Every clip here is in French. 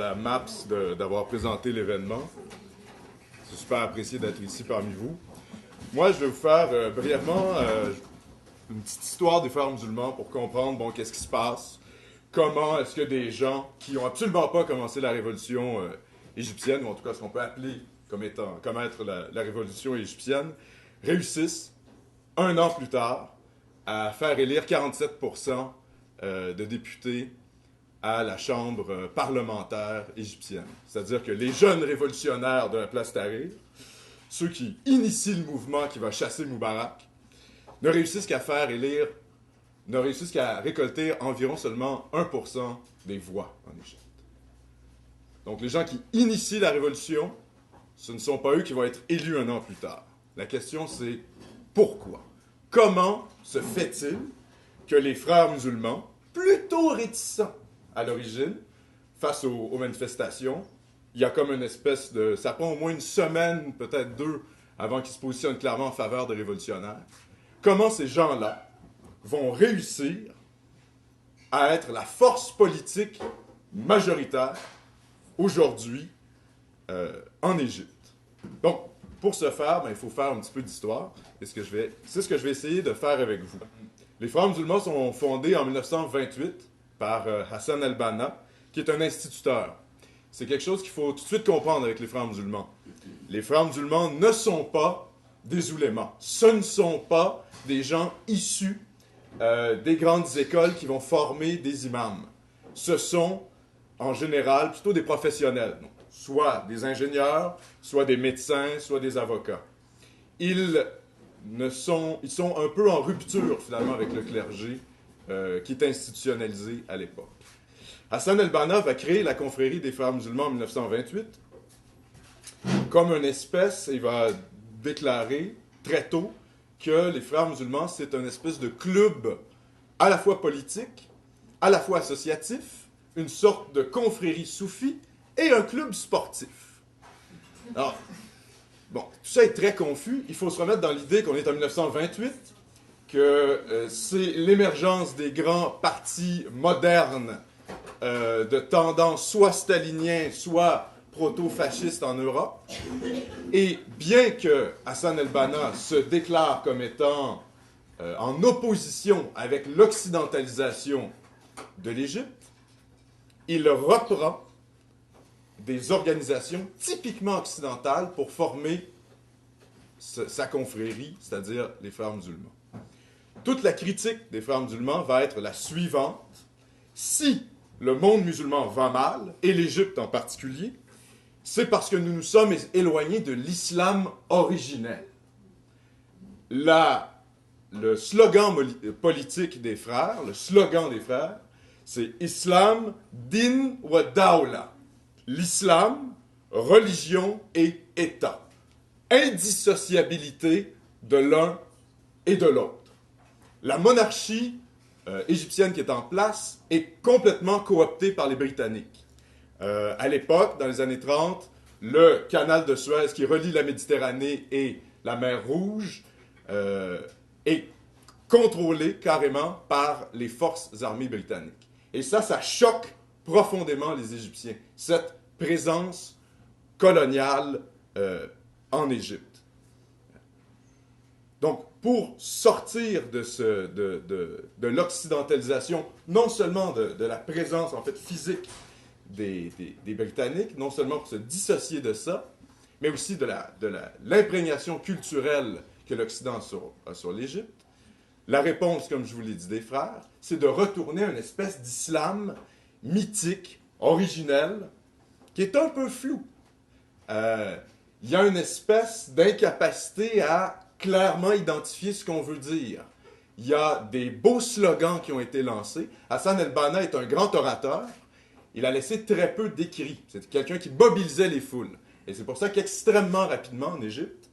à MAPS d'avoir présenté l'événement. C'est super apprécié d'être ici parmi vous. Moi, je vais vous faire brièvement une petite histoire des frères musulmans pour comprendre, bon, qu'est-ce qui se passe, comment est-ce que des gens qui n'ont absolument pas commencé la révolution égyptienne, ou en tout cas ce qu'on peut appeler comme être la révolution égyptienne, réussissent, un an plus tard, à faire élire 47% de députés à la chambre parlementaire égyptienne. C'est-à-dire que les jeunes révolutionnaires de la place Tahrir, ceux qui initient le mouvement qui va chasser Moubarak, ne réussissent qu'à récolter environ seulement 1% des voix en Égypte. Donc les gens qui initient la révolution, ce ne sont pas eux qui vont être élus un an plus tard. La question c'est pourquoi? Comment se fait-il que les frères musulmans, plutôt réticents à l'origine, face aux manifestations, il y a comme une espèce de... Ça prend au moins une semaine, peut-être deux, avant qu'ils se positionnent clairement en faveur des révolutionnaires. Comment ces gens-là vont réussir à être la force politique majoritaire aujourd'hui en Égypte? Donc, pour ce faire, il faut faire un petit peu d'histoire. C'est ce que je vais essayer de faire avec vous. Les frères musulmans sont fondés en 1928 par Hassan al-Banna, qui est un instituteur. C'est quelque chose qu'il faut tout de suite comprendre avec les frères musulmans. Les frères musulmans ne sont pas des oulémas. Ce ne sont pas des gens issus des grandes écoles qui vont former des imams. Ce sont, en général, plutôt des professionnels. Donc, soit des ingénieurs, soit des médecins, soit des avocats. Ils sont un peu en rupture, finalement, avec le clergé qui est institutionnalisé à l'époque. Hassan al-Banna va créer la confrérie des frères musulmans en 1928. Comme une espèce, il va déclarer très tôt que les frères musulmans, c'est une espèce de club à la fois politique, à la fois associatif, une sorte de confrérie soufie et un club sportif. Alors, bon, tout ça est très confus. Il faut se remettre dans l'idée qu'on est en 1928, que c'est l'émergence des grands partis modernes de tendance soit stalinien, soit proto-fasciste en Europe. Et bien que Hassan al-Banna se déclare comme étant en opposition avec l'occidentalisation de l'Égypte, il reprend des organisations typiquement occidentales pour former sa confrérie, c'est-à-dire les frères musulmans. Toute la critique des frères musulmans va être la suivante. Si le monde musulman va mal, et l'Égypte en particulier, c'est parce que nous nous sommes éloignés de l'islam originel. Le slogan politique des frères, c'est « Islam, din wa dawla ». L'islam, religion et État. Indissociabilité de l'un et de l'autre. La monarchie égyptienne qui est en place est complètement cooptée par les Britanniques. À l'époque, dans les années 30, le canal de Suez qui relie la Méditerranée et la mer Rouge est contrôlé carrément par les forces armées britanniques. Et ça choque profondément les Égyptiens, cette présence coloniale en Égypte. Donc, pour sortir de l'occidentalisation, non seulement de la présence en fait physique des Britanniques, non seulement pour se dissocier de ça, mais aussi de l'imprégnation culturelle que l'Occident a sur l'Égypte, la réponse, comme je vous l'ai dit, des frères, c'est de retourner à une espèce d'islam mythique, originel, qui est un peu flou. Il y a une espèce d'incapacité à clairement identifier ce qu'on veut dire. Il y a des beaux slogans qui ont été lancés. Hassan al-Banna est un grand orateur. Il a laissé très peu d'écrits. C'est quelqu'un qui mobilisait les foules. Et c'est pour ça qu'extrêmement rapidement en Égypte,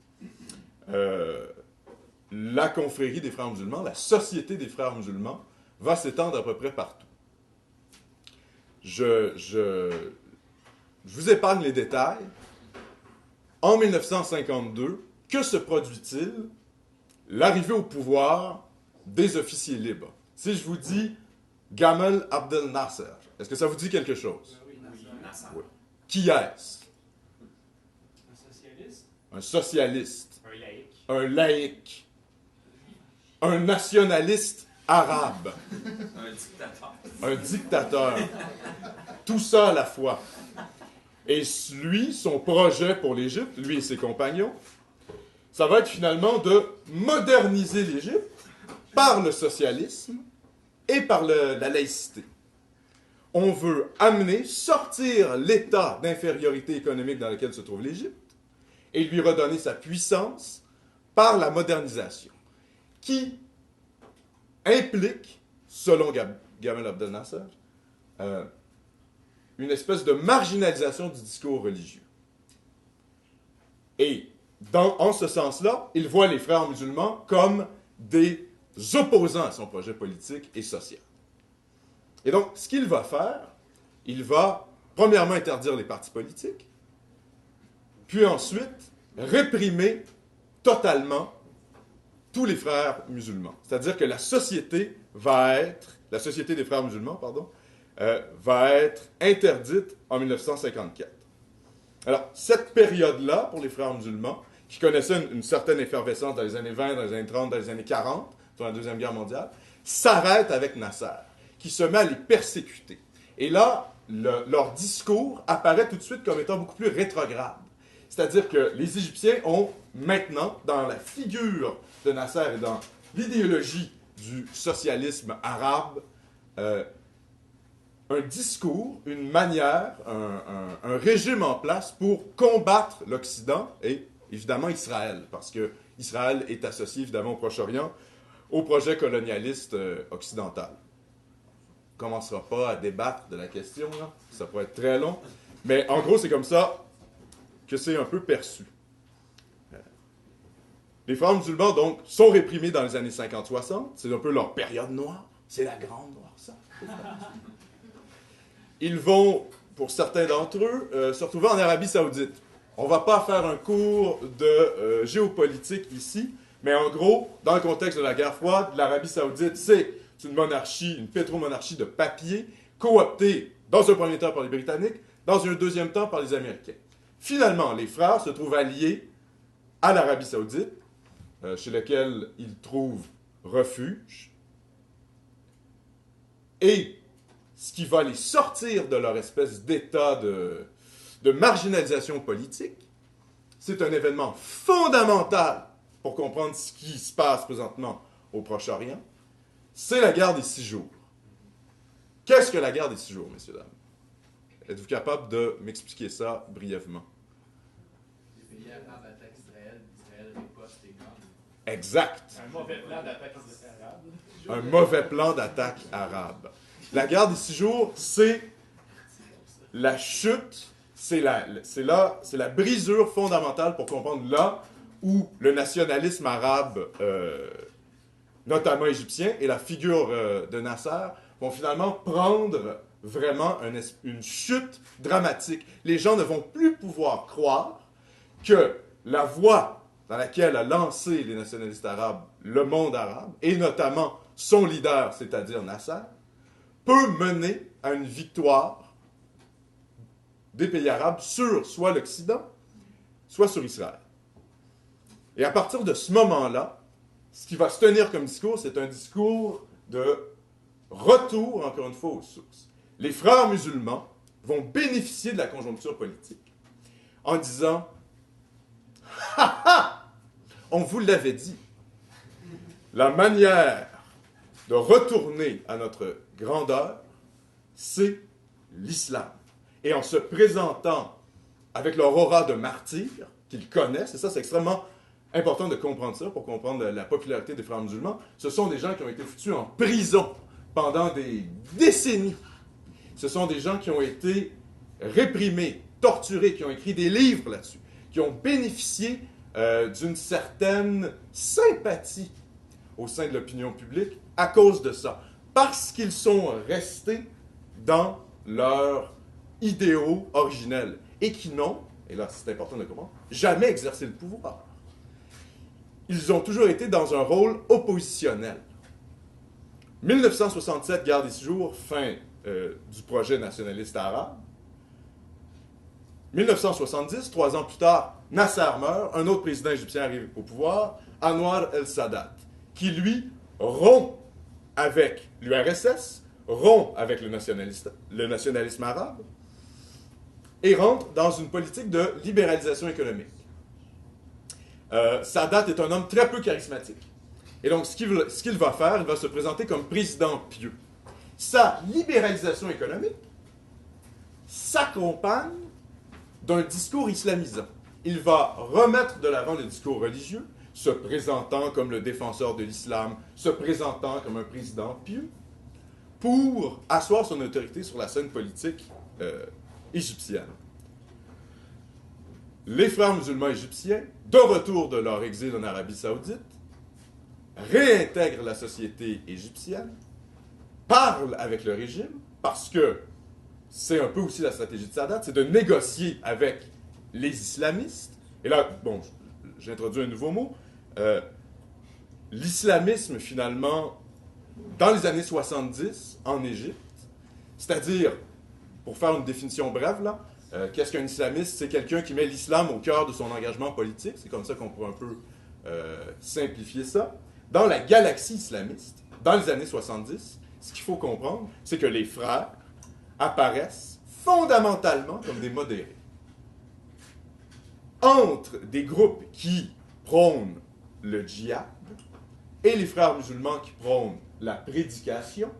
la confrérie des frères musulmans, la société des frères musulmans, va s'étendre à peu près partout. Je vous épargne les détails. En 1952, que se produit-il? L'arrivée au pouvoir des officiers libres. Si je vous dis Gamal Abdel Nasser, est-ce que ça vous dit quelque chose? Oui. Qui est-ce? Un socialiste? Un socialiste. Un laïc. Un laïc. Un nationaliste arabe. Un dictateur. Un dictateur. Tout ça à la fois. Et lui, son projet pour l'Égypte, lui et ses compagnons, ça va être finalement de moderniser l'Égypte par le socialisme et par la laïcité. On veut sortir l'état d'infériorité économique dans lequel se trouve l'Égypte et lui redonner sa puissance par la modernisation, qui implique, selon Gamal Abdel Nasser, une espèce de marginalisation du discours religieux. Et en ce sens-là, il voit les frères musulmans comme des opposants à son projet politique et social. Et donc, ce qu'il va faire, il va premièrement interdire les partis politiques, puis ensuite réprimer totalement tous les frères musulmans. C'est-à-dire que la société des frères musulmans, va être interdite en 1954. Alors, cette période-là, pour les frères musulmans, qui connaissaient une certaine effervescence dans les années 20, dans les années 30, dans les années 40, dans la Deuxième Guerre mondiale, s'arrête avec Nasser, qui se met à les persécuter. Et là, leur discours apparaît tout de suite comme étant beaucoup plus rétrograde. C'est-à-dire que les Égyptiens ont maintenant, dans la figure de Nasser et dans l'idéologie du socialisme arabe, un discours, une manière, un régime en place pour combattre l'Occident et évidemment Israël, parce que Israël est associé évidemment au Proche-Orient, au projet colonialiste occidental. On ne commencera pas à débattre de la question, là. Ça pourrait être très long, mais en gros c'est comme ça que c'est un peu perçu. Les frères musulmans, donc, sont réprimés dans les années 50-60, c'est un peu leur période noire, c'est la grande noirceur. Ils vont, pour certains d'entre eux, se retrouver en Arabie Saoudite. On ne va pas faire un cours de géopolitique ici, mais en gros, dans le contexte de la guerre froide, l'Arabie Saoudite, c'est une monarchie, une pétromonarchie de papier, cooptée dans un premier temps par les Britanniques, dans un deuxième temps par les Américains. Finalement, les frères se trouvent alliés à l'Arabie Saoudite, chez lequel ils trouvent refuge, et ce qui va les sortir de leur espèce d'état de marginalisation politique, c'est un événement fondamental pour comprendre ce qui se passe présentement au Proche-Orient, c'est la guerre des 6 jours. Qu'est-ce que la guerre des 6 jours, messieurs, dames? Êtes-vous capable de m'expliquer ça brièvement? Les pays arabes attaquent Israël, Israël riposte et gagne. Exact. Un mauvais plan d'attaque arabe. Un mauvais plan d'attaque arabe. La guerre des 6 jours, c'est la chute, c'est la brisure fondamentale pour comprendre là où le nationalisme arabe, notamment égyptien, et la figure de Nasser vont finalement prendre vraiment une chute dramatique. Les gens ne vont plus pouvoir croire que la voie dans laquelle a lancé les nationalistes arabes le monde arabe, et notamment son leader, c'est-à-dire Nasser, peut mener à une victoire des pays arabes sur soit l'Occident, soit sur Israël. Et à partir de ce moment-là, ce qui va se tenir comme discours, c'est un discours de retour, encore une fois, aux sources. Les frères musulmans vont bénéficier de la conjoncture politique en disant « Ha ha! On vous l'avait dit. La manière de retourner à notre grandeur, c'est l'islam. » Et en se présentant avec leur aura de martyr qu'ils connaissent, et ça c'est extrêmement important de comprendre ça pour comprendre la popularité des frères musulmans, ce sont des gens qui ont été foutus en prison pendant des décennies. Ce sont des gens qui ont été réprimés, torturés, qui ont écrit des livres là-dessus, qui ont bénéficié d'une certaine sympathie au sein de l'opinion publique à cause de ça, parce qu'ils sont restés dans leurs idéaux originels et qui n'ont, et là c'est important de comprendre, jamais exercé le pouvoir. Ils ont toujours été dans un rôle oppositionnel. 1967, guerre des 6 jours, fin du projet nationaliste arabe. 1970, 3 ans plus tard, Nasser meurt, un autre président égyptien arrive au pouvoir, Anwar el-Sadat, qui lui rompt avec l'URSS, rompt avec le nationalisme arabe, et rentre dans une politique de libéralisation économique. Sadat est un homme très peu charismatique. Et donc, ce qu'il va faire, il va se présenter comme président pieux. Sa libéralisation économique s'accompagne d'un discours islamisant. Il va remettre de l'avant le discours religieux, se présentant comme le défenseur de l'islam, se présentant comme un président pieux, pour asseoir son autorité sur la scène politique égyptienne. Les frères musulmans égyptiens, de retour de leur exil en Arabie Saoudite, réintègrent la société égyptienne, parlent avec le régime, parce que c'est un peu aussi la stratégie de Sadat, c'est de négocier avec les islamistes. Et là, bon, j'introduis un nouveau mot. L'islamisme, finalement, dans les années 70, en Égypte, c'est-à-dire, pour faire une définition brève, là, qu'est-ce qu'un islamiste? C'est quelqu'un qui met l'islam au cœur de son engagement politique. C'est comme ça qu'on pourrait un peu simplifier ça. Dans la galaxie islamiste, dans les années 70, ce qu'il faut comprendre, c'est que les frères apparaissent fondamentalement comme des modérés. Entre des groupes qui prônent le djihad et les frères musulmans qui prônent la prédication,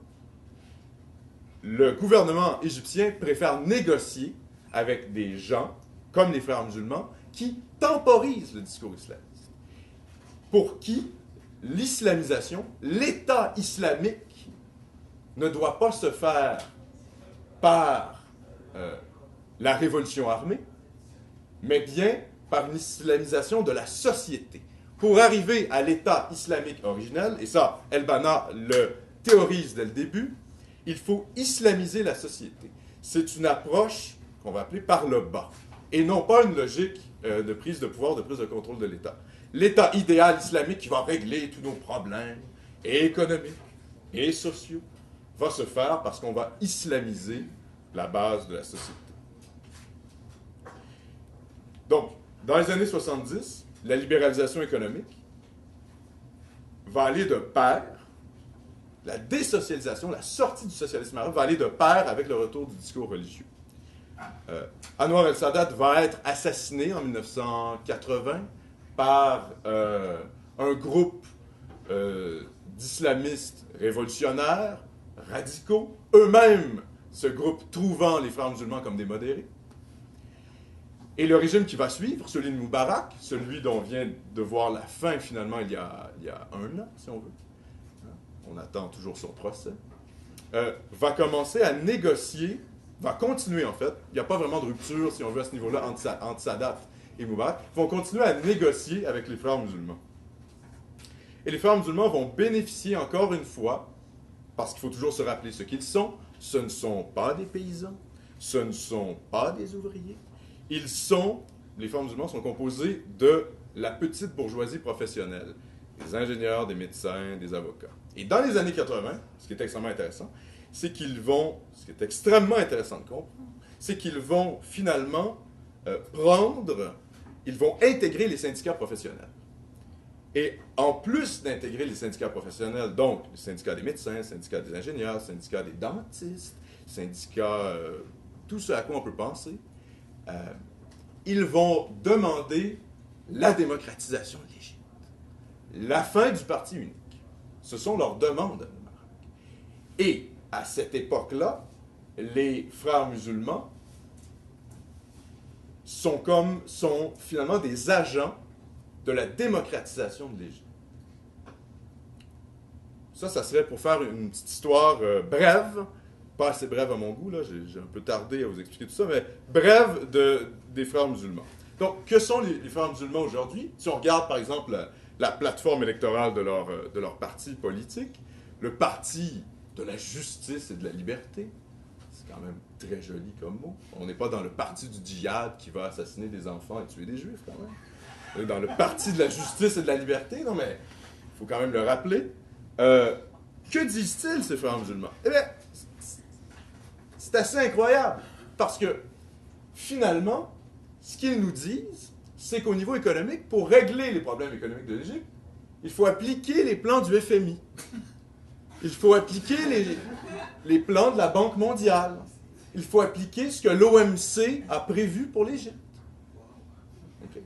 le gouvernement égyptien préfère négocier avec des gens, comme les frères musulmans, qui temporisent le discours islamiste. Pour qui l'islamisation, l'État islamique, ne doit pas se faire par la révolution armée, mais bien par une islamisation de la société. Pour arriver à l'État islamique originel, et ça, El-Banna le théorise dès le début, il faut islamiser la société. C'est une approche qu'on va appeler par le bas, et non pas une logique de prise de pouvoir, de prise de contrôle de l'État. L'État idéal islamique qui va régler tous nos problèmes, et économiques, et sociaux, va se faire parce qu'on va islamiser la base de la société. Donc, dans les années 70, la libéralisation économique va aller de pair, la désocialisation, la sortie du socialisme arabe va aller de pair avec le retour du discours religieux. Anwar el-Sadat va être assassiné en 1980 par un groupe d'islamistes révolutionnaires, radicaux, eux-mêmes, ce groupe trouvant les frères musulmans comme des modérés. Et le régime qui va suivre, celui de Moubarak, celui dont on vient de voir la fin finalement il y a un an, si on veut, on attend toujours son procès, va commencer à négocier, va continuer en fait, il n'y a pas vraiment de rupture, si on veut, à ce niveau-là, entre Sadat et Moubarak, vont continuer à négocier avec les frères musulmans. Et les frères musulmans vont bénéficier encore une fois, parce qu'il faut toujours se rappeler ce qu'ils sont, ce ne sont pas des paysans, ce ne sont pas des ouvriers, les frères musulmans sont composés de la petite bourgeoisie professionnelle, des ingénieurs, des médecins, des avocats. Et dans les années 80, ce qui est extrêmement intéressant, ce qui est extrêmement intéressant de comprendre, c'est qu'ils vont finalement ils vont intégrer les syndicats professionnels. Et en plus d'intégrer les syndicats professionnels, donc le syndicat des médecins, le syndicat des ingénieurs, le syndicat des dentistes, le syndicat, tout ce à quoi on peut penser, ils vont demander la démocratisation de l'Égypte, la fin du parti unique. Ce sont leurs demandes à Moubarak. Et à cette époque-là, les frères musulmans sont finalement des agents de la démocratisation de l'Égypte. Ça serait pour faire une petite histoire brève, pas assez brève à mon goût, là, j'ai un peu tardé à vous expliquer tout ça, mais brève des frères musulmans. Donc, que sont les frères musulmans aujourd'hui? Si on regarde, par exemple, la plateforme électorale de leur parti politique, le parti de la justice et de la liberté, c'est quand même très joli comme mot. On n'est pas dans le parti du djihad qui va assassiner des enfants et tuer des juifs, quand même. On est dans le parti de la justice et de la liberté, non mais il faut quand même le rappeler. Que disent-ils, ces frères musulmans? Eh bien, c'est assez incroyable, parce que, finalement, ce qu'ils nous disent, c'est qu'au niveau économique, pour régler les problèmes économiques de l'Égypte, il faut appliquer les plans du FMI. Il faut appliquer les plans de la Banque mondiale. Il faut appliquer ce que l'OMC a prévu pour l'Égypte. Okay.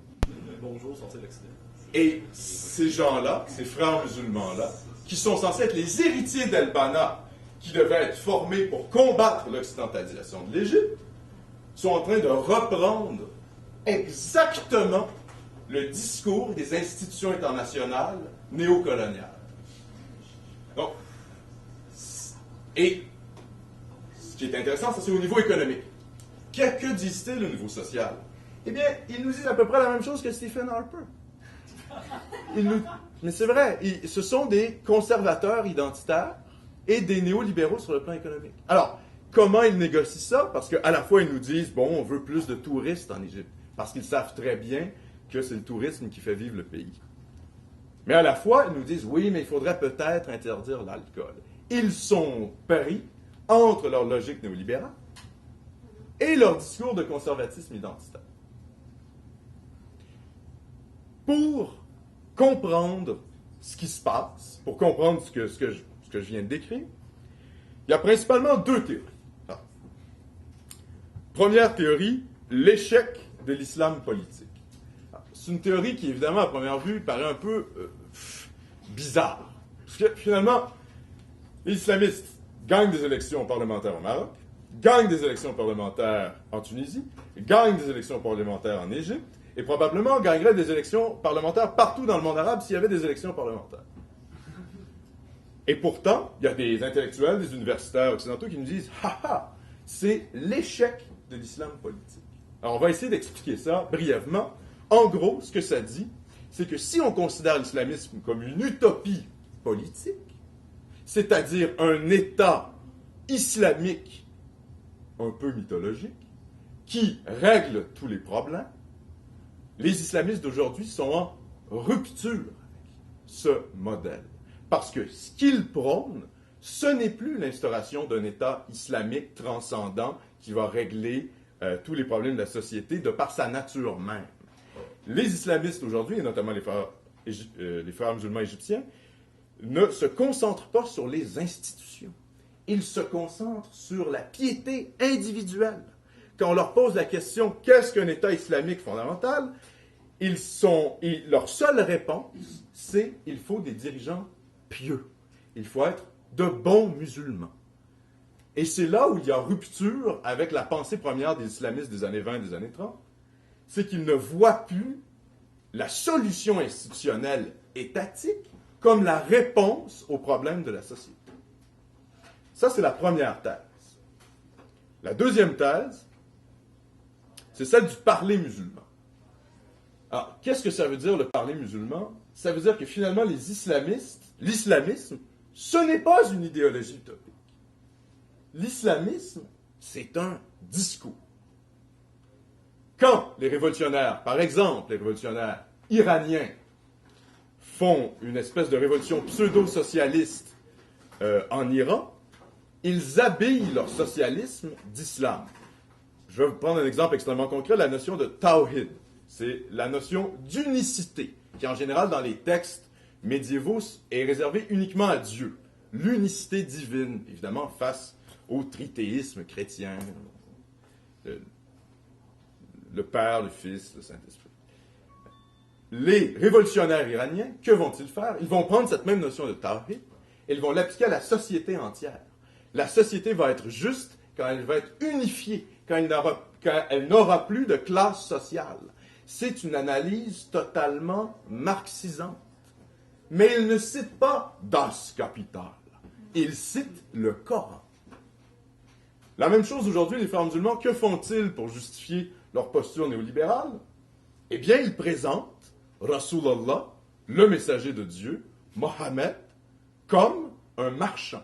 Bonjour, sorti de l'Occident. Et ces gens-là, ces frères musulmans-là, qui sont censés être les héritiers d'El-Banna, qui devaient être formés pour combattre l'occidentalisation de l'Égypte, sont en train de reprendre exactement le discours des institutions internationales néocoloniales. Donc, et ce qui est intéressant, ça c'est au niveau économique. Que disent-ils au niveau social? Eh bien, ils nous disent à peu près la même chose que Stephen Harper. Mais c'est vrai, ce sont des conservateurs identitaires et des néolibéraux sur le plan économique. Alors, comment ils négocient ça? Parce qu'à la fois, ils nous disent, bon, on veut plus de touristes en Égypte, parce qu'ils savent très bien que c'est le tourisme qui fait vivre le pays. Mais à la fois, ils nous disent, oui, mais il faudrait peut-être interdire l'alcool. Ils sont pris entre leur logique néolibérale et leur discours de conservatisme identitaire. Pour comprendre ce qui se passe, pour comprendre ce que je viens de décrire, il y a principalement deux théories. Ah. Première théorie, l'échec de l'islam politique. Ah. C'est une théorie qui, évidemment, à première vue, paraît un peu bizarre. Parce que, finalement, les islamistes gagnent des élections parlementaires au Maroc, gagnent des élections parlementaires en Tunisie, gagnent des élections parlementaires en Égypte, et probablement gagneraient des élections parlementaires partout dans le monde arabe s'il y avait des élections parlementaires. Et pourtant, il y a des intellectuels, des universitaires occidentaux qui nous disent « Ha ha, c'est l'échec de l'islam politique ». Alors, on va essayer d'expliquer ça brièvement. En gros, ce que ça dit, c'est que si on considère l'islamisme comme une utopie politique, c'est-à-dire un État islamique un peu mythologique, qui règle tous les problèmes, les islamistes d'aujourd'hui sont en rupture avec ce modèle. Parce que ce qu'ils prônent, ce n'est plus l'instauration d'un État islamique transcendant qui va régler tous les problèmes de la société de par sa nature même. Les islamistes aujourd'hui, et notamment les frères musulmans égyptiens, ne se concentrent pas sur les institutions. Ils se concentrent sur la piété individuelle. Quand on leur pose la question « Qu'est-ce qu'un État islamique fondamental ?», leur seule réponse, c'est « Il faut des dirigeants pieux. Il faut être de bons musulmans. » Et c'est là où il y a rupture avec la pensée première des islamistes des années 20 et des années 30, c'est qu'ils ne voient plus la solution institutionnelle étatique comme la réponse aux problèmes de la société. Ça, c'est la première thèse. La deuxième thèse, c'est celle du parler musulman. Alors, qu'est-ce que ça veut dire, le parler musulman? Ça veut dire que finalement, l'islamisme, ce n'est pas une idéologie utopique. L'islamisme, c'est un discours. Quand les révolutionnaires, par exemple, les révolutionnaires iraniens, font une espèce de révolution pseudo-socialiste en Iran, ils habillent leur socialisme d'islam. Je vais vous prendre un exemple extrêmement concret, la notion de tawhid. C'est la notion d'unicité, qui en général dans les textes médiévaux est réservée uniquement à Dieu. L'unicité divine, évidemment, face au trithéisme chrétien, le Père, le Fils, le Saint-Esprit. Les révolutionnaires iraniens, que vont-ils faire? Ils vont prendre cette même notion de tawhid et ils vont l'appliquer à la société entière. La société va être juste quand elle va être unifiée, quand elle n'aura plus de classe sociale. C'est une analyse totalement marxisante. Mais il ne cite pas Das Kapital. Il cite le Coran. La même chose aujourd'hui, les frères musulmans, que font-ils pour justifier leur posture néolibérale? Eh bien, ils présentent Rasulallah, le messager de Dieu, Mohammed, comme un marchand.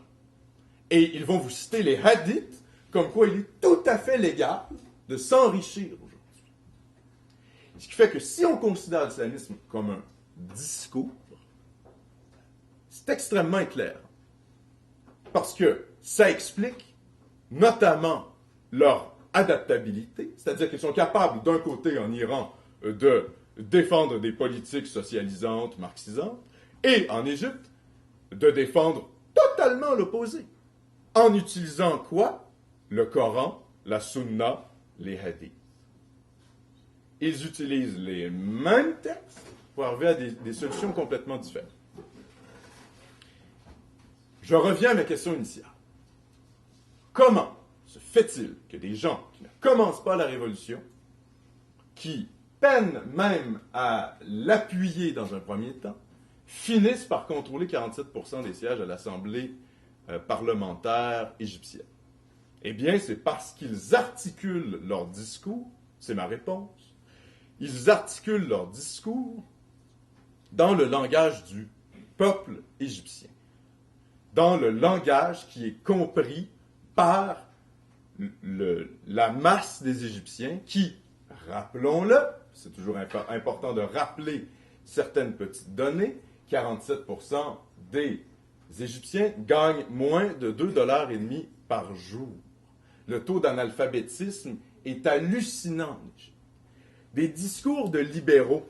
Et ils vont vous citer les hadiths, comme quoi il est tout à fait légal de s'enrichir aujourd'hui. Ce qui fait que si on considère l'islamisme comme un discours, c'est extrêmement éclairant. Parce que ça explique notamment leur adaptabilité, c'est-à-dire qu'ils sont capables, d'un côté en Iran, de défendre des politiques socialisantes, marxisantes, et en Égypte, de défendre totalement l'opposé. En utilisant quoi? Le Coran, la Sunna, les hadiths. Ils utilisent les mêmes textes pour arriver à des solutions complètement différentes. Je reviens à ma question initiale. Comment se fait-il que des gens qui ne commencent pas la révolution, qui peinent même à l'appuyer dans un premier temps, finissent par contrôler 47% des sièges à l'Assemblée parlementaire égyptienne? Eh bien, c'est parce qu'ils articulent leur discours, c'est ma réponse, ils articulent leur discours dans le langage du peuple égyptien, dans le langage qui est compris par la masse des Égyptiens qui, rappelons-le, c'est toujours important de rappeler certaines petites données, 47% des Égyptiens gagnent moins de 2,5 $ par jour. Le taux d'analphabétisme est hallucinant. Des discours de libéraux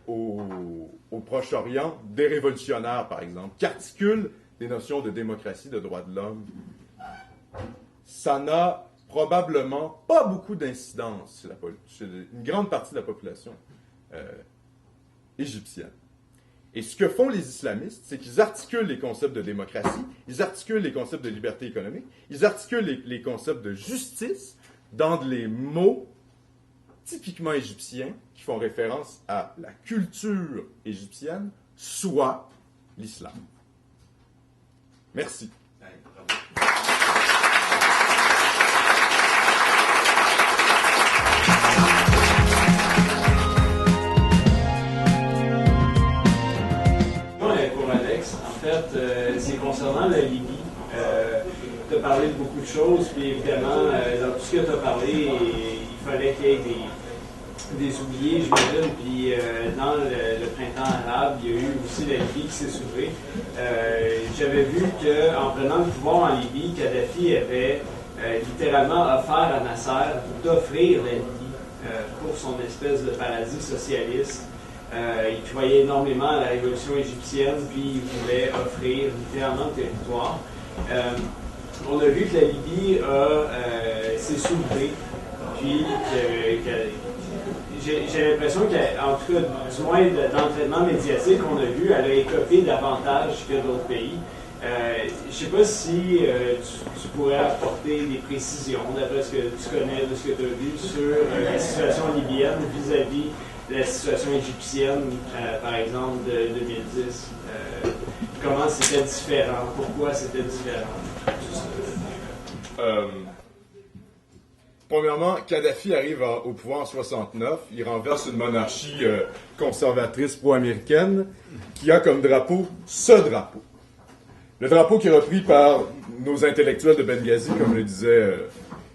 au Proche-Orient, des révolutionnaires par exemple, qui articulent des notions de démocratie, de droits de l'homme, ça n'a probablement pas beaucoup d'incidence chez une grande partie de la population égyptienne. Et ce que font les islamistes, c'est qu'ils articulent les concepts de démocratie, ils articulent les concepts de liberté économique, ils articulent les concepts de justice dans des mots typiquement égyptiens qui font référence à la culture égyptienne, soit l'islam. Merci. Pour Alex, en fait, c'est concernant la Libye. Tu as parlé de beaucoup de choses, puis évidemment, dans tout ce que tu as parlé, il fallait qu'il y ait des oubliés, j'imagine, puis dans le printemps arabe, il y a eu aussi la Libye qui s'est soulevée. J'avais vu qu'en prenant le pouvoir en Libye, Kadhafi avait littéralement offert à Nasser d'offrir la Libye pour son espèce de paradis socialiste. Il croyait énormément à la révolution égyptienne, puis il voulait offrir littéralement le territoire. On a vu que la Libye s'est soulevée, puis j'ai l'impression qu'en tout cas, du moins d'entraînement médiatique qu'on a vu, elle a écopé davantage que d'autres pays. Je ne sais pas si tu pourrais apporter des précisions d'après ce que tu connais, de ce que tu as vu sur la situation libyenne vis-à-vis de la situation égyptienne, par exemple, de 2010. Comment c'était différent? Pourquoi c'était différent? Premièrement, Kadhafi arrive au pouvoir en 69. Il renverse une monarchie conservatrice pro-américaine qui a comme drapeau ce drapeau. Le drapeau qui est repris par nos intellectuels de Benghazi, comme le disait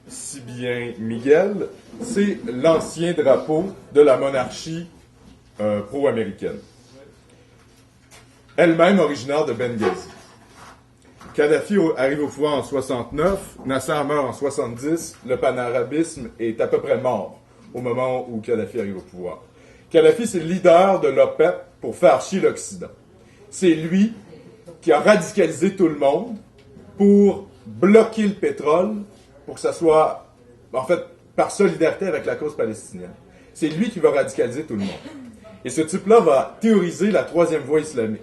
si bien Miguel, c'est l'ancien drapeau de la monarchie pro-américaine. Elle-même originaire de Benghazi. Kadhafi arrive au pouvoir en 69, Nasser meurt en 70, le panarabisme est à peu près mort au moment où Kadhafi arrive au pouvoir. Kadhafi, c'est le leader de l'OPEP pour faire chier l'Occident. C'est lui qui a radicalisé tout le monde pour bloquer le pétrole, pour que ça soit, en fait, par solidarité avec la cause palestinienne. C'est lui qui va radicaliser tout le monde. Et ce type-là va théoriser la troisième voie islamique.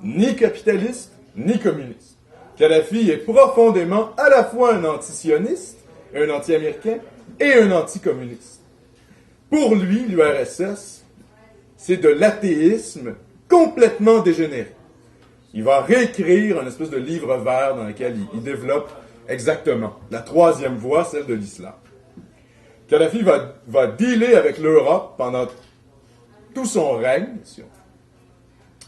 Ni capitaliste, ni communiste. Kadhafi est profondément à la fois un anti-sioniste, un anti-américain et un anti-communiste. Pour lui, l'URSS, c'est de l'athéisme complètement dégénéré. Il va réécrire un espèce de livre vert dans lequel il développe exactement la troisième voie, celle de l'islam. Kadhafi va dealer avec l'Europe pendant tout son règne,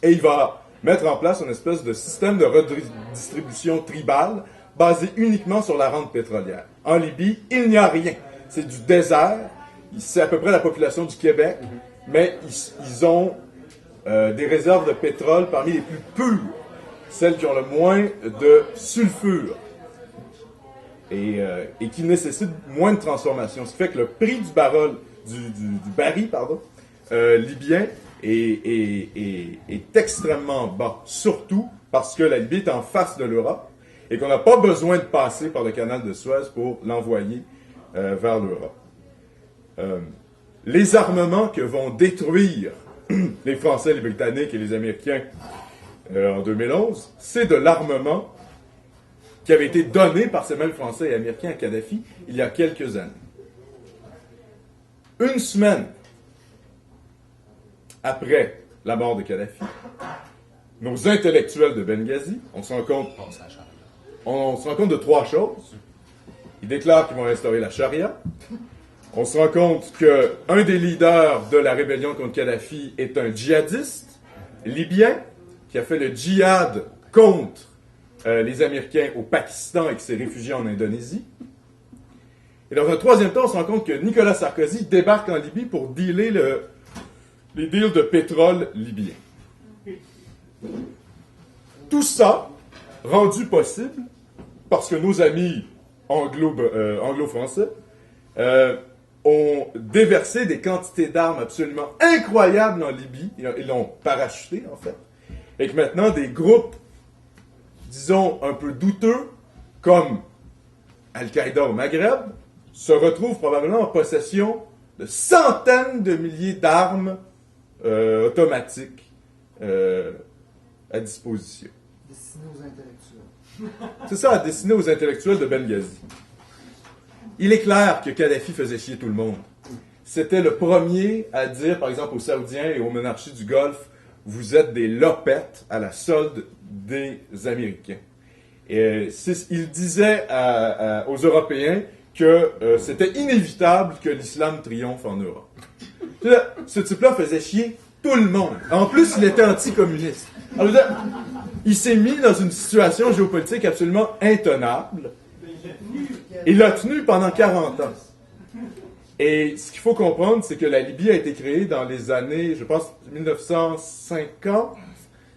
et il va mettre en place une espèce de système de redistribution tribale basé uniquement sur la rente pétrolière. En Libye, il n'y a rien. C'est du désert. C'est à peu près la population du Québec, mais ils ont des réserves de pétrole parmi les plus pures, celles qui ont le moins de sulfure. et qui nécessitent moins de transformation. Ce qui fait que le prix du baril, libyen est extrêmement bas, surtout parce que la Libye est en face de l'Europe et qu'on n'a pas besoin de passer par le canal de Suez pour l'envoyer vers l'Europe. Les armements que vont détruire les Français, les Britanniques et les Américains en 2011, c'est de l'armement qui avait été donné par ces mêmes Français et Américains à Kadhafi il y a quelques années. Une semaine après la mort de Kadhafi, nos intellectuels de Benghazi, on se rend compte de trois choses. Ils déclarent qu'ils vont instaurer la charia. On se rend compte qu'un des leaders de la rébellion contre Kadhafi est un djihadiste libyen qui a fait le djihad contre les Américains au Pakistan et qui s'est réfugié en Indonésie. Et dans un troisième temps, on se rend compte que Nicolas Sarkozy débarque en Libye pour dealer les deals de pétrole libyen. Tout ça rendu possible parce que nos amis anglo-français ont déversé des quantités d'armes absolument incroyables en Libye. Ils l'ont parachuté, en fait. Et que maintenant, des groupes, disons, un peu douteux, comme Al-Qaïda au Maghreb, se retrouvent probablement en possession de centaines de milliers d'armes automatiques à disposition. Destiné aux intellectuels. C'est ça, destiné aux intellectuels de Benghazi. Il est clair que Kadhafi faisait chier tout le monde. C'était le premier à dire, par exemple, aux Saoudiens et aux monarchies du Golfe, vous êtes des lopettes à la solde des Américains. Et il disait aux Européens que c'était inévitable que l'islam triomphe en Europe. Ce type-là faisait chier tout le monde. En plus, il était anticommuniste. Alors, il s'est mis dans une situation géopolitique absolument intenable. Il l'a tenu pendant 40 ans. Et ce qu'il faut comprendre, c'est que la Libye a été créée dans les années, je pense, 1950,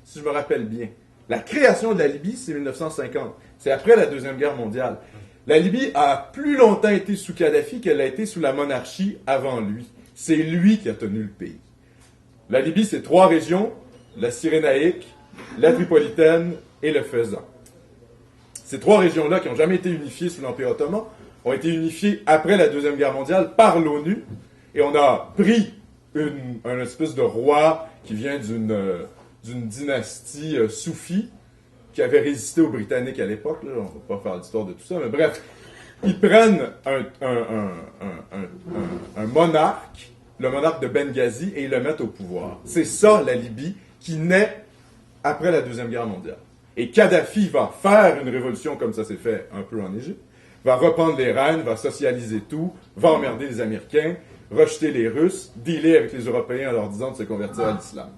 si je me rappelle bien. La création de la Libye, c'est 1950. C'est après la Deuxième Guerre mondiale. La Libye a plus longtemps été sous Kadhafi qu'elle a été sous la monarchie avant lui. C'est lui qui a tenu le pays. La Libye, c'est 3 régions, la Cyrénaïque, la Tripolitaine et le Fezzan. Ces 3 régions-là, qui n'ont jamais été unifiées sous l'Empire ottoman, ont été unifiées après la Deuxième Guerre mondiale par l'ONU, et on a pris un espèce de roi qui vient d'une dynastie soufie, qui avait résisté aux Britanniques à l'époque. On ne va pas faire l'histoire de tout ça, mais bref, ils prennent un monarque, le monarque de Benghazi, et ils le mettent au pouvoir. C'est ça, la Libye, qui naît après la Deuxième Guerre mondiale. Et Kadhafi va faire une révolution comme ça s'est fait un peu en Égypte, va reprendre les rênes, va socialiser tout, va emmerder les Américains, rejeter les Russes, dealer avec les Européens en leur disant de se convertir à l'islam.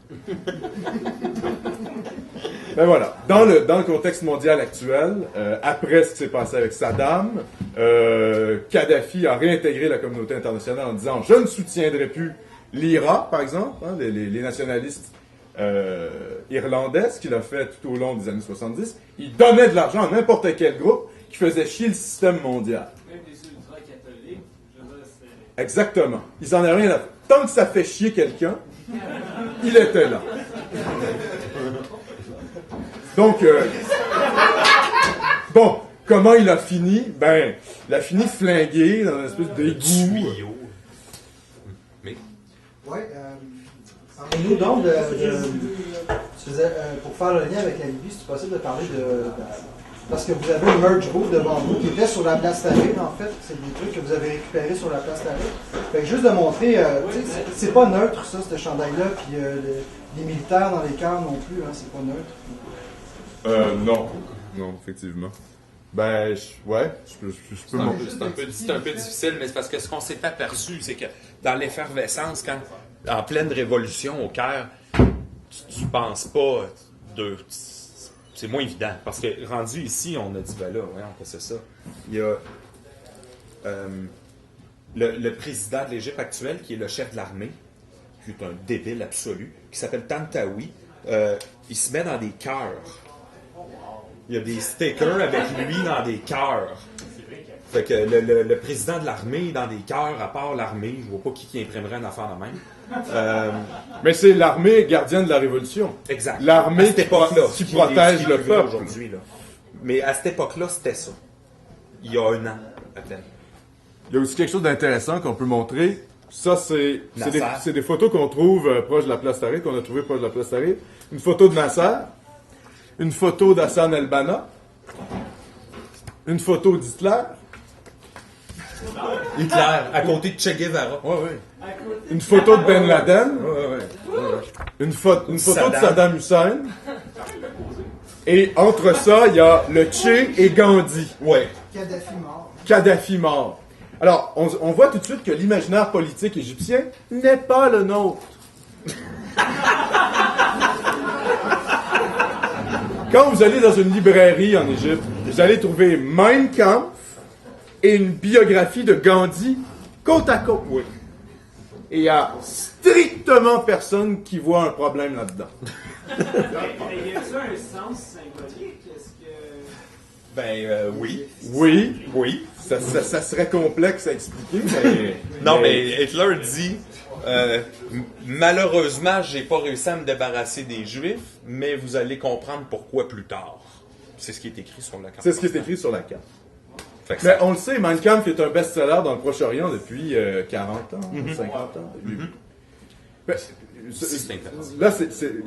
Ben voilà, dans le contexte mondial actuel, après ce qui s'est passé avec Saddam, Kadhafi a réintégré la communauté internationale en disant « Je ne soutiendrai plus l'IRA, par exemple, hein, les nationalistes irlandais, ce qu'il a fait tout au long des années 70. Il donnait de l'argent à n'importe quel groupe qui faisait chier le système mondial. Même des ultra-catholiques, je veux dire, c'est... Exactement. Ils en avaient rien à faire. Tant que ça fait chier quelqu'un, il était là. Donc, bon, comment il a fini? Ben, il a fini flingué dans une espèce d'égout. Oui, parlez-nous donc pour faire le lien avec la Libye, c'est possible de parler parce que vous avez le merge boat devant vous qui était sur la place Tahrir, en fait. C'est des trucs que vous avez récupérés sur la place Tahrir. Fait que juste de montrer, c'est pas neutre ça, ce chandail-là, puis les militaires dans les cars non plus, hein, c'est pas neutre. Non, effectivement. Ben, je peux C'est un peu difficile, mais c'est parce que ce qu'on s'est aperçu, c'est que dans l'effervescence, quand en pleine révolution au Caire, tu penses pas c'est moins évident. Parce que rendu ici, on a dit, ben là, voyons que c'est ça. Il y a le président de l'Égypte actuel, qui est le chef de l'armée, qui est un débile absolu, qui s'appelle Tantawi. Il se met dans des cœurs. Il y a des stickers avec lui dans des cœurs. Fait que le président de l'armée, dans des cœurs, à part l'armée, je vois pas qui imprimerait une affaire de même. Mais c'est l'armée gardienne de la Révolution. Exact. L'armée À cette époque-là, qui protège le peuple. aujourd'hui, là. Mais à cette époque-là, c'était ça. Il y a 1 an, à peine. Il y a aussi quelque chose d'intéressant qu'on peut montrer. Ça, c'est Nasser. des photos qu'on trouve proche de la place Tahrir, qu'on a trouvé proche de la place Tahrir. Une photo de Nasser, une photo d'Hassan el-Banna, une photo d'Hitler, Hitler, à côté de Che Guevara. une photo de Ben Laden, une photo de Saddam. Saddam Hussein. Et entre ça, il y a le Che et Gandhi. Ouais. Kadhafi mort. Kadhafi mort. Alors, on voit tout de suite que l'imaginaire politique égyptien n'est pas le nôtre. Quand vous allez dans une librairie en Égypte, vous allez trouver Mein Kampf et une biographie de Gandhi côte à côte. Oui. Et il n'y a strictement personne qui voit un problème là-dedans. Mais y a-t-il un sens symbolique? Est-ce que. Oui. Oui, Oui. ça serait complexe à expliquer, mais... Non, mais Hitler dit malheureusement, j'ai pas réussi à me débarrasser des Juifs, mais vous allez comprendre pourquoi plus tard. C'est ce qui est écrit sur la carte. C'est ce qui est écrit sur la carte. Fait que Mais ça- on le sait, Mein Kampf est un best-seller dans le Proche-Orient depuis 40 ans, 50 ans. Ben, Si c'est interdit. Là,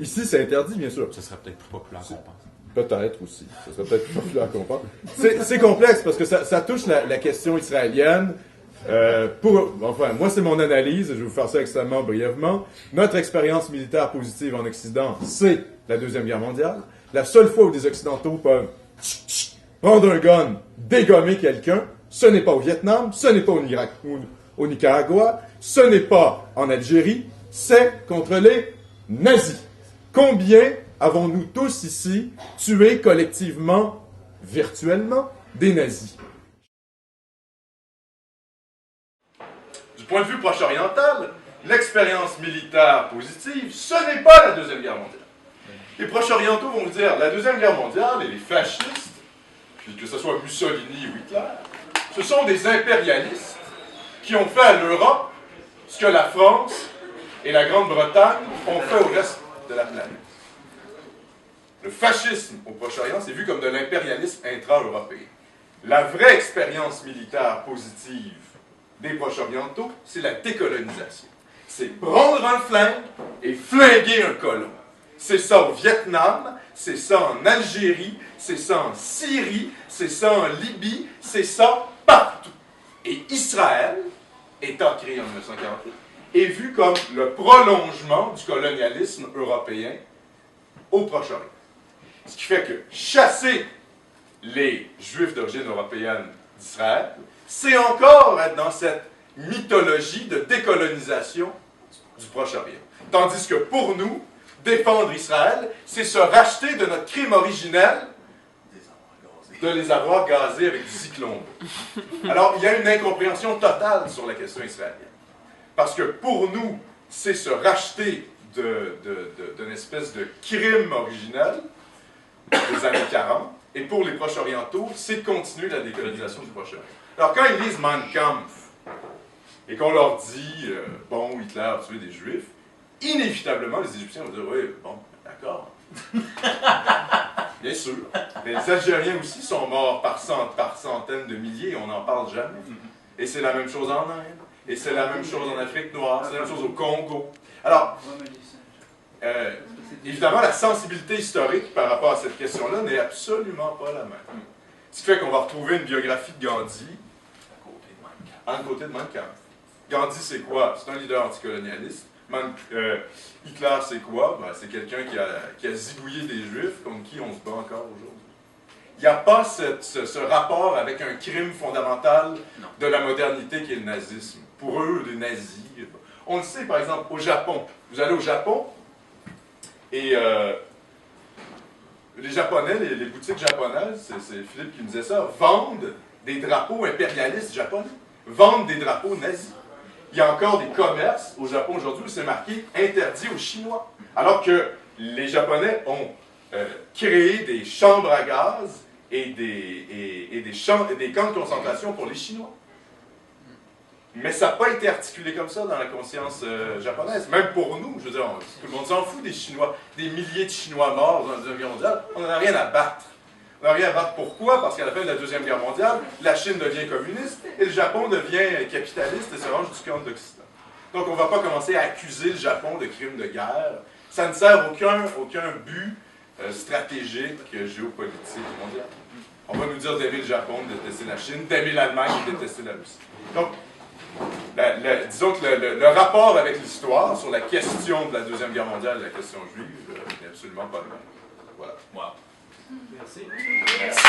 ici, c'est interdit, bien sûr. Ce serait peut-être plus populaire qu'on pense. Peut-être aussi. Ça serait peut-être plus populaire qu'on pense. C'est complexe parce que ça touche la question israélienne. Enfin, moi, c'est mon analyse. Je vais vous faire ça extrêmement brièvement. Notre expérience militaire positive en Occident, c'est la Deuxième Guerre mondiale. La seule fois où des Occidentaux peuvent prendre un gun, dégommer quelqu'un, ce n'est pas au Vietnam, ce n'est pas au Nicaragua, ce n'est pas en Algérie, c'est contre les nazis. Combien avons-nous tous ici tué collectivement, virtuellement, des nazis? Du point de vue proche-oriental, l'expérience militaire positive, ce n'est pas la Deuxième Guerre mondiale. Les proche-orientaux vont vous dire, la Deuxième Guerre mondiale et les fascistes, puis que ce soit Mussolini ou Hitler, ce sont des impérialistes qui ont fait à l'Europe ce que la France et la Grande-Bretagne ont fait au reste de la planète. Le fascisme au Proche-Orient, c'est vu comme de l'impérialisme intra-européen. La vraie expérience militaire positive des Proche-Orientaux, c'est la décolonisation. C'est prendre un flingue et flinguer un colon. C'est ça au Vietnam, c'est ça en Algérie, c'est ça en Syrie, c'est ça en Libye, c'est ça partout. Et Israël, État créé en 1948, est vu comme le prolongement du colonialisme européen au Proche-Orient. Ce qui fait que chasser les Juifs d'origine européenne d'Israël, c'est encore être dans cette mythologie de décolonisation du Proche-Orient. Tandis que pour nous, défendre Israël, c'est se racheter de notre crime originel de les avoir gazés avec du cyclone. Alors, il y a une incompréhension totale sur la question israélienne. Parce que pour nous, c'est se racheter d'une espèce de crime originel des années 40, et pour les Proche-Orientaux, c'est continuer la décolonisation du Proche-Orient. Alors, quand ils lisent Mein Kampf, et qu'on leur dit, bon, Hitler a tué des Juifs, inévitablement, les Égyptiens vont dire, oui, bon, d'accord. Bien sûr. Mais les Algériens aussi sont morts par centaines de milliers, et on n'en parle jamais. Et c'est la même chose en Inde, et c'est la même chose en Afrique noire, c'est la même chose au Congo. Alors, évidemment, la sensibilité historique par rapport à cette question-là n'est absolument pas la même. Ce qui fait qu'on va retrouver une biographie de Gandhi à côté de Mein Kampf. Gandhi, c'est quoi? C'est un leader anticolonialiste. Hitler, c'est quoi? Ben, c'est quelqu'un qui a zigouillé des Juifs contre qui on se bat encore aujourd'hui. Il n'y a pas ce rapport avec un crime fondamental de la modernité qui est le nazisme. Pour eux, les nazis... On le sait, par exemple, au Japon. Vous allez au Japon, et les Japonais, les boutiques japonaises, c'est Philippe qui me disait ça, vendent des drapeaux impérialistes japonais, vendent des drapeaux nazis. Il y a encore des commerces au Japon aujourd'hui où c'est marqué « interdit aux Chinois », alors que les Japonais ont créé des chambres à gaz et des camps de concentration pour les Chinois. Mais ça n'a pas été articulé comme ça dans la conscience japonaise. Même pour nous, je veux dire, tout le monde s'en fout des Chinois, des milliers de Chinois morts dans la Deuxième Guerre mondiale. On n'en a rien à battre. On n'en a rien à battre. Pourquoi? Parce qu'à la fin de la Deuxième Guerre mondiale, la Chine devient communiste et le Japon devient capitaliste et se range du camp de l'Occident. Donc on ne va pas commencer à accuser le Japon de crimes de guerre. Ça ne sert aucun but stratégique, géopolitique mondial. On va nous dire d'aimer le Japon, de détester la Chine, d'aimer l'Allemagne et de détester la Russie. Donc, disons que le rapport avec l'histoire sur la question de la Deuxième Guerre mondiale et la question juive n'est absolument pas le même. Voilà. Wow. Merci. Merci.